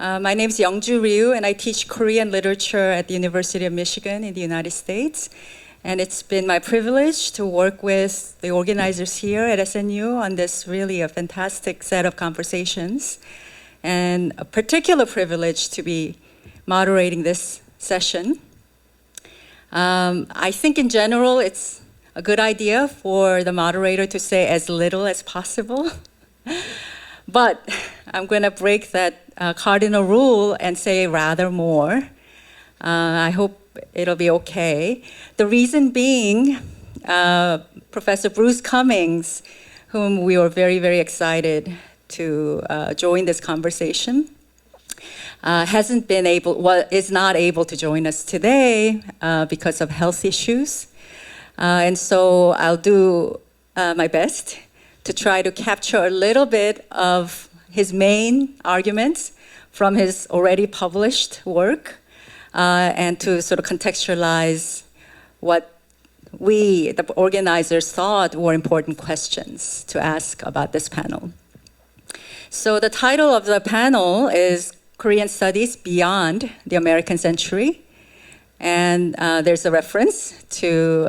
My name is Youngju and I teach Korean literature at the University of Michigan in the United States. And it's been my privilege to work with the organizers here at SNU on this really a fantastic set of conversations. And a particular privilege to be moderating this session. I think in general it's a good idea for the moderator to say as little as possible. But I'm going to break that cardinal rule and say rather more. I hope it'll be okay. The reason being, Professor Bruce Cumings, whom we were very, very excited to join this conversation, is not able to join us today because of health issues. And so I'll do my best to try to capture a little bit of his main arguments from his already published work and to sort of contextualize what we, the organizers, thought were important questions to ask about this panel. So the title of the panel is Korean Studies Beyond the American Century. And there's a reference to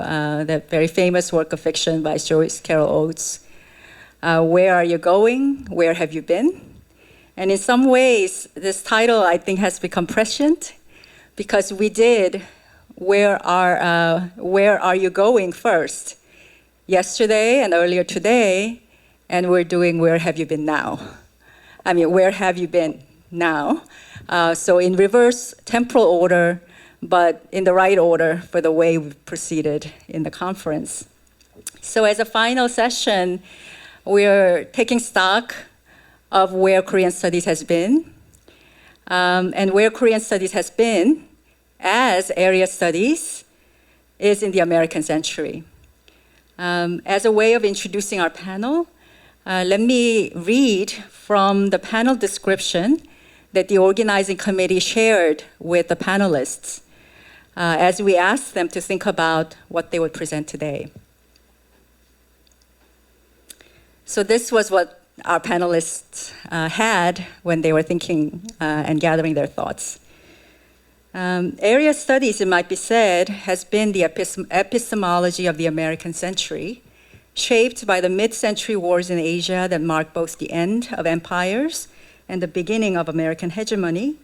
the very famous work of fiction by Joyce Carol Oates, Where Are You Going? Where Have You Been? And in some ways, this title, I think, has become prescient because we did Where Are You Going first, yesterday and earlier today, and we're doing Where Have You Been now? I mean, where have you been now? So in reverse temporal order, but in the right order for the way we proceeded in the conference. So as a final session, we're taking stock of where Korean studies has been, and where Korean studies has been as area studies is in the American century. As a way of introducing our panel, let me read from the panel description that the organizing committee shared with the panelists as we asked them to think about what they would present today. So this was what our panelists had when they were thinking and gathering their thoughts. Area studies, it might be said, has been the epistemology of the American century, shaped by the mid-century wars in Asia that marked both the end of empires and the beginning of American hegemony.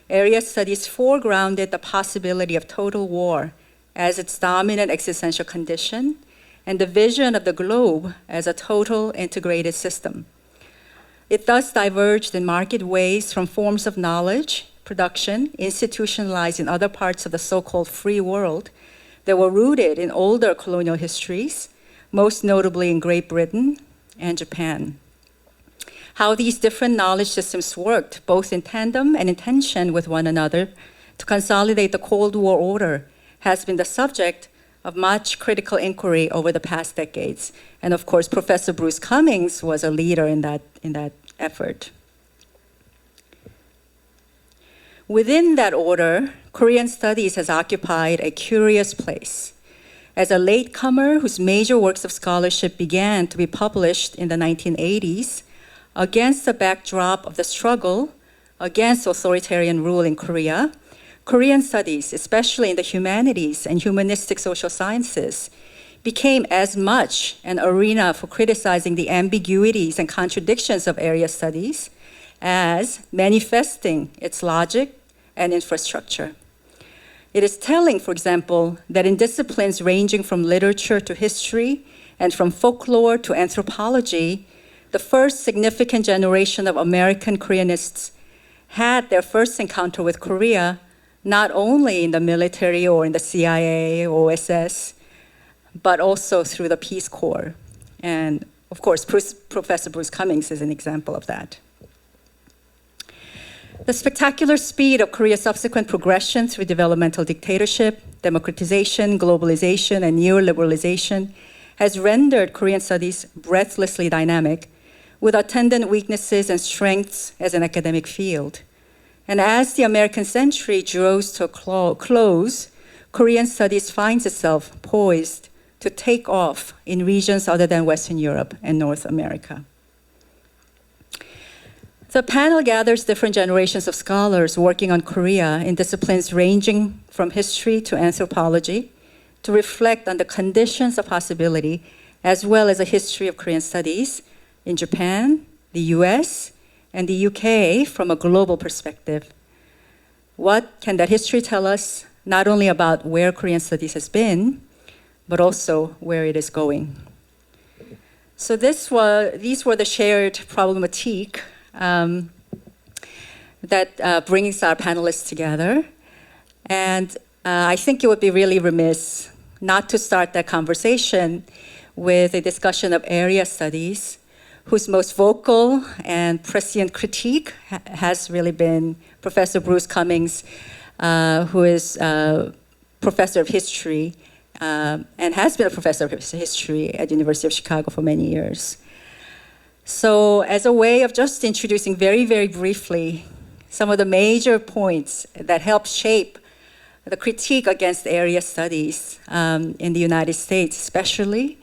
Area studies foregrounded the possibility of total war as its dominant existential condition and the vision of the globe as a total integrated system. It thus diverged in marked ways from forms of knowledge, production, institutionalized in other parts of the so-called free world that were rooted in older colonial histories, most notably in Great Britain and Japan. How these different knowledge systems worked, both in tandem and in tension with one another, to consolidate the Cold War order has been the subject of much critical inquiry over the past decades. And of course, Professor Bruce Cumings was a leader in that effort. Within that order, Korean studies has occupied a curious place. As a latecomer whose major works of scholarship began to be published in the 1980s, against the backdrop of the struggle against authoritarian rule in Korea, Korean studies, especially in the humanities and humanistic social sciences, became as much an arena for criticizing the ambiguities and contradictions of area studies as manifesting its logic and infrastructure. It is telling, for example, that in disciplines ranging from literature to history and from folklore to anthropology, the first significant generation of American Koreanists had their first encounter with Korea not only in the military or in the CIA or OSS, but also through the Peace Corps. And of course, Professor Bruce Cumings is an example of that. The spectacular speed of Korea's subsequent progression through developmental dictatorship, democratization, globalization, and neoliberalization has rendered Korean studies breathlessly dynamic, with attendant weaknesses and strengths as an academic field. And as the American century draws to a close, Korean studies finds itself poised to take off in regions other than Western Europe and North America. The panel gathers different generations of scholars working on Korea in disciplines ranging from history to anthropology to reflect on the conditions of possibility as well as a history of Korean studies in Japan, the US, and the UK from a global perspective. What can that history tell us, not only about where Korean studies has been, but also where it is going? So these were the shared problematique that brings our panelists together. And I think it would be really remiss not to start that conversation with a discussion of area studies, whose most vocal and prescient critique has really been Professor Bruce Cumings, who is professor of history and has been a professor of history at the University of Chicago for many years. So as a way of just introducing very, very briefly some of the major points that help shape the critique against area studies in the United States especially,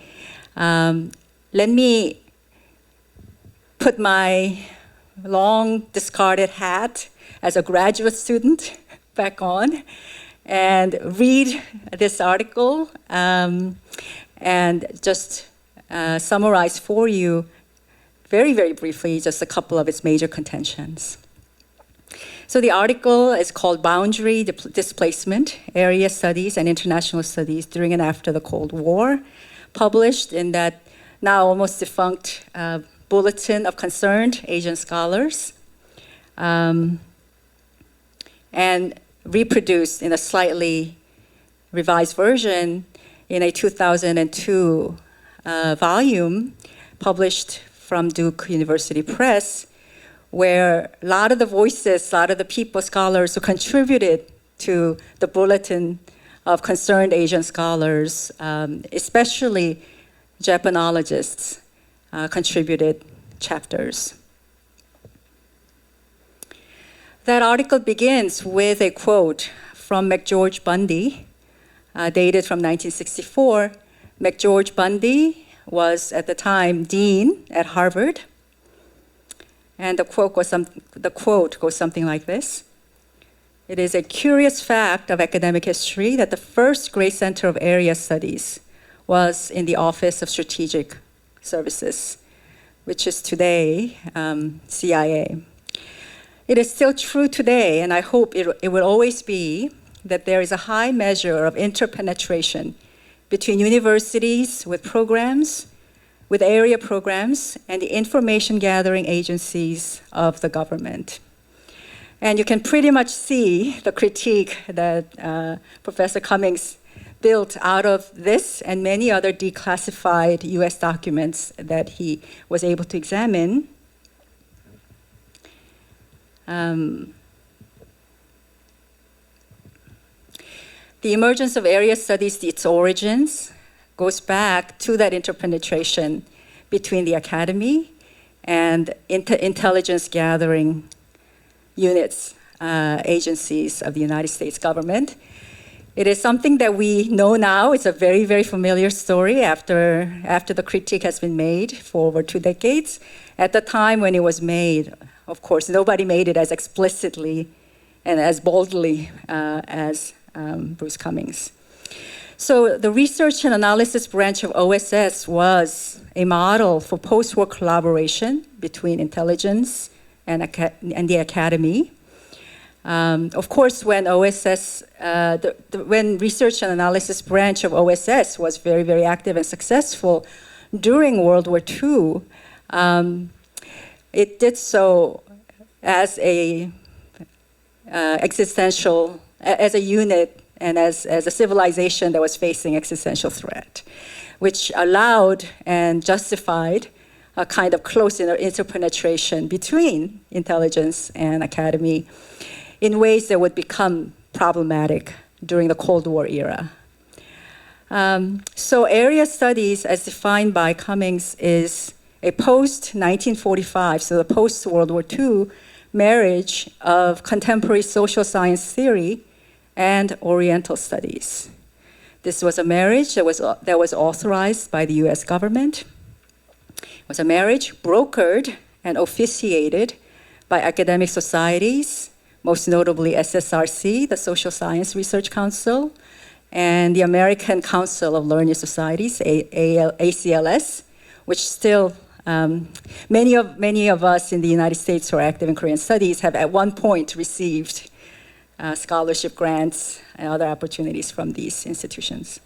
let me put my long discarded hat as a graduate student back on and read this article and just summarize for you very, very briefly just a couple of its major contentions. So the article is called Boundary Displacement, Area Studies and International Studies During and After the Cold War, published in that now almost defunct Bulletin of Concerned Asian Scholars, and reproduced in a slightly revised version in a 2002 volume published from Duke University Press, where a lot of the voices, a lot of the people, scholars who contributed to the Bulletin of Concerned Asian Scholars, especially Japanologists, contributed chapters. That article begins with a quote from McGeorge Bundy, dated from 1964. McGeorge Bundy was at the time dean at Harvard, and the quote goes something like this: "It is a curious fact of academic history that the first great center of area studies was in the Office of Strategic Services, which is today CIA. It is still true today, and I hope it will always be, that there is a high measure of interpenetration between universities with programs, with area programs, and the information gathering agencies of the government." And you can pretty much see the critique that Professor Cumings built out of this and many other declassified US documents that he was able to examine. The emergence of area studies, its origins, goes back to that interpenetration between the academy and intelligence gathering units, agencies of the United States government. It is something that we know now. It's a very, very familiar story after the critique has been made for over 2 decades. At the time when it was made, of course, nobody made it as explicitly and as boldly as Bruce Cumings. So the research and analysis branch of OSS was a model for post-war collaboration between intelligence and the academy. Of course, when OSS, when research and analysis branch of OSS was very, very active and successful during World War II, it did so as a existential, as a unit and as a civilization that was facing existential threat, which allowed and justified a kind of close interpenetration between intelligence and academy in ways that would become problematic during the Cold War era. So area studies, as defined by Cumings, is a post-1945, so the post-World War II marriage of contemporary social science theory and Oriental studies. This was a marriage that was authorized by the US government. It was a marriage brokered and officiated by academic societies, most notably SSRC, the Social Science Research Council, and the American Council of Learning Societies, ACLS, which still many of us in the United States who are active in Korean studies have at one point received scholarship grants and other opportunities from these institutions.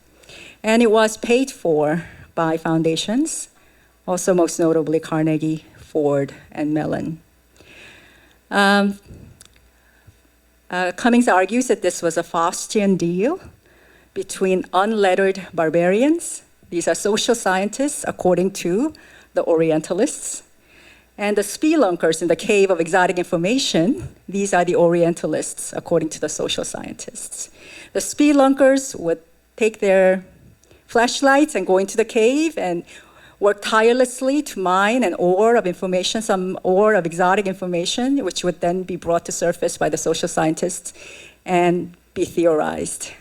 And it was paid for by foundations, also most notably Carnegie, Ford, and Mellon. Cumings argues that this was a Faustian deal between unlettered barbarians, these are social scientists according to the Orientalists, and the spelunkers in the cave of exotic information, these are the Orientalists according to the social scientists. The spelunkers would take their flashlights and go into the cave and work tirelessly to mine an ore of information, some ore of exotic information, which would then be brought to surface by the social scientists and be theorized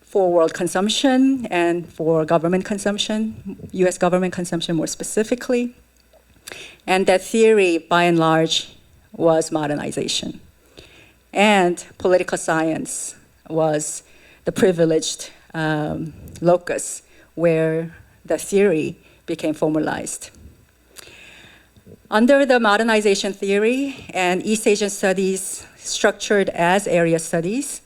for world consumption and for government consumption, US government consumption more specifically. And that theory, by and large, was modernization. And political science was the privileged locus where the theory became formalized. Under the modernization theory and East Asian studies structured as area studies,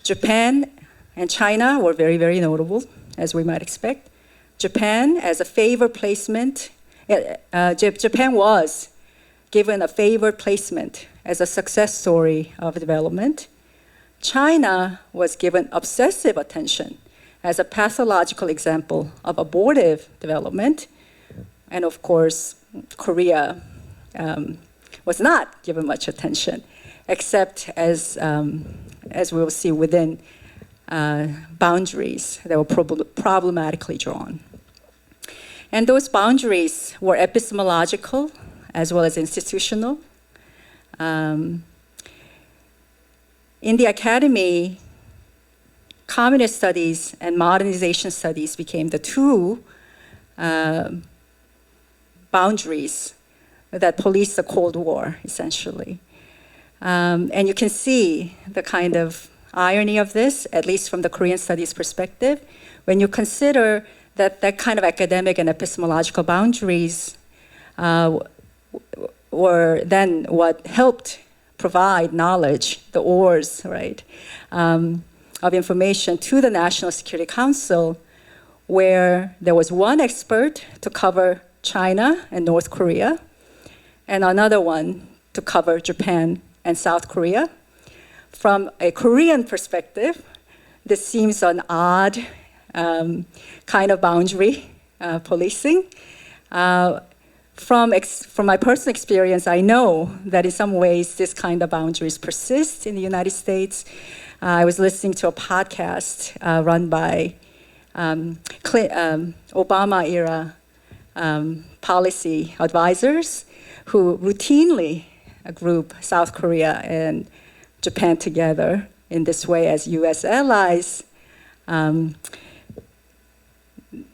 Japan and China were very, very notable, as we might expect. Japan as a favored placement, Japan was given a favored placement as a success story of development. China was given obsessive attention as a pathological example of abortive development. And of course, Korea was not given much attention, except as we will see within boundaries that were problematically drawn. And those boundaries were epistemological as well as institutional. In the academy, communist studies and modernization studies became the two boundaries that policed the Cold War, essentially. And you can see the kind of irony of this, at least from the Korean studies perspective, when you consider that that kind of academic and epistemological boundaries were then what helped provide knowledge, the ores, right, of information to the National Security Council, where there was one expert to cover China and North Korea, and another one to cover Japan and South Korea. From a Korean perspective, this seems an odd kind of boundary policing. From my personal experience, I know that in some ways this kind of boundaries persist in the United States. I was listening to a podcast run by Obama-era policy advisors who routinely group South Korea and Japan together in this way as US allies,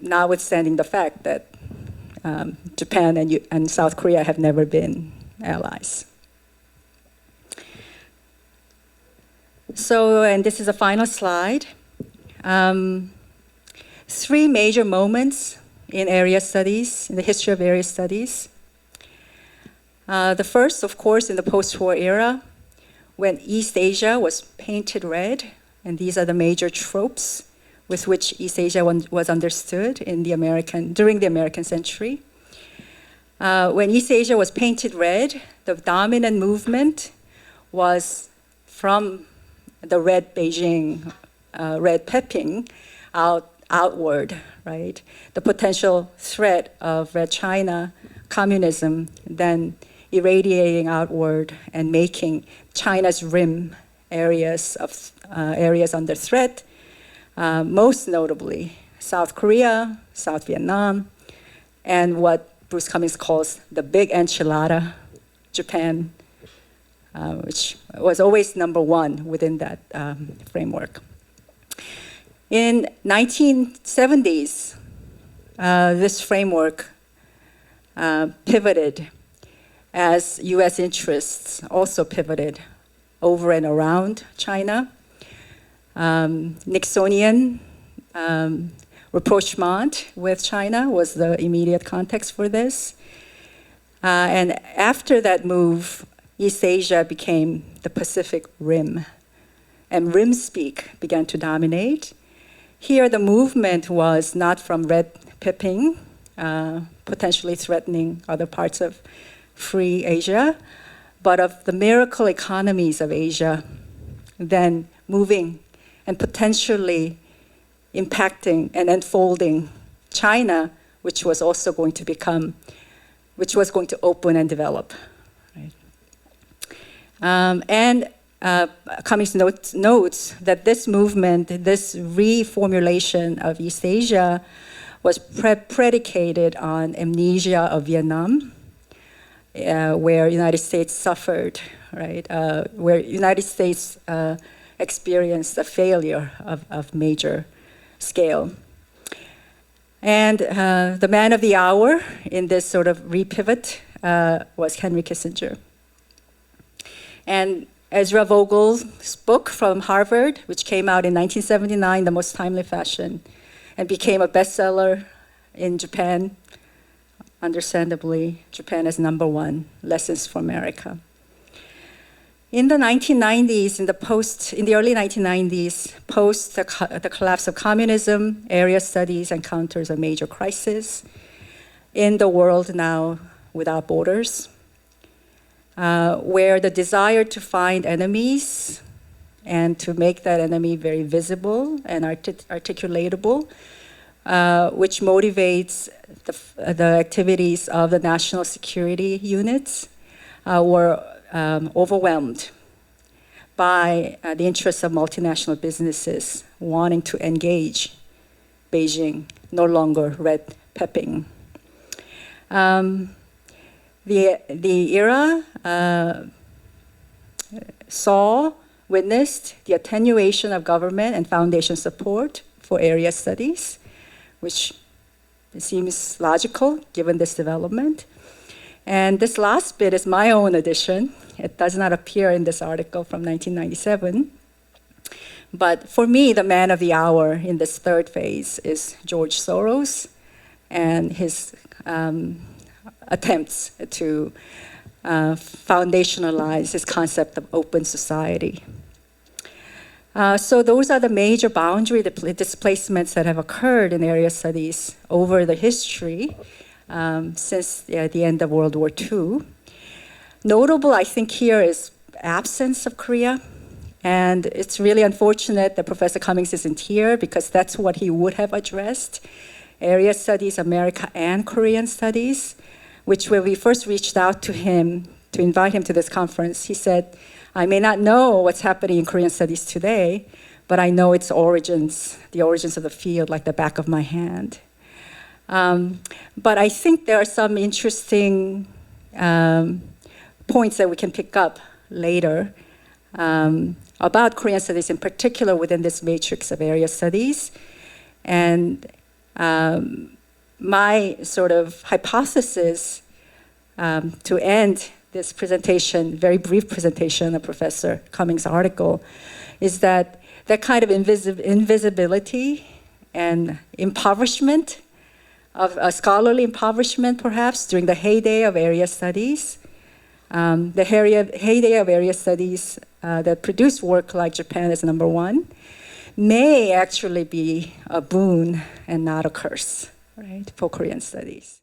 notwithstanding the fact that Japan and South Korea have never been allies. So, and this is a final slide. Three major moments in area studies, in the history of area studies. The first, of course, in the post-war era, when East Asia was painted red, and these are the major tropes with which East Asia was understood in during the American century. When East Asia was painted red, the dominant movement was from the red Beijing, red Peking, outward, right? The potential threat of red China, communism, then irradiating outward and making China's rim areas under threat, most notably South Korea, South Vietnam, and what Bruce Cumings calls the big enchilada, Japan, which was always number one within that framework. In 1970s, this framework pivoted as US interests also pivoted over and around China. Nixonian rapprochement with China was the immediate context for this. And after that move, East Asia became the Pacific Rim, and Rim speak began to dominate. Here, the movement was not from red pipping, potentially threatening other parts of free Asia, but of the miracle economies of Asia, then moving and potentially impacting and enfolding China, which was also going to open and develop. Right? Cumings notes that this movement, this reformulation of East Asia, was predicated on amnesia of Vietnam, where United States suffered, right? Where United States experienced a failure of major scale. And the man of the hour in this sort of repivot was Henry Kissinger. And Ezra Vogel's book from Harvard, which came out in 1979, the most timely fashion, and became a bestseller in Japan. Understandably, Japan is #1, Lessons for America. In the 1990s, in the early 1990s, post the collapse of communism, area studies encounters a major crisis in the world now without borders, where the desire to find enemies and to make that enemy very visible and articulatable, which motivates the activities of the national security units, were overwhelmed by the interests of multinational businesses wanting to engage Beijing, no longer red pepping. The era witnessed the attenuation of government and foundation support for area studies, which seems logical given this development. And this last bit is my own addition. It does not appear in this article from 1997. But for me, the man of the hour in this third phase is George Soros and his attempts to foundationalize his concept of open society. So those are the major boundary displacements that have occurred in area studies over the history since the end of World War II. Notable, I think, here is absence of Korea. And it's really unfortunate that Professor Cumings isn't here because that's what he would have addressed. Area studies, America and Korean studies, which when we first reached out to him to invite him to this conference, he said, I may not know what's happening in Korean studies today, but I know its origins, the origins of the field, like the back of my hand. But I think there are some interesting points that we can pick up later about Korean studies, in particular within this matrix of area studies. And my sort of hypothesis to end this presentation, very brief presentation of Professor Cumings' article, is that that kind of invisibility and impoverishment, of a scholarly impoverishment perhaps during the heyday of area studies, the heyday of area studies that produced work like Japan is #1, may actually be a boon and not a curse, right, for Korean studies.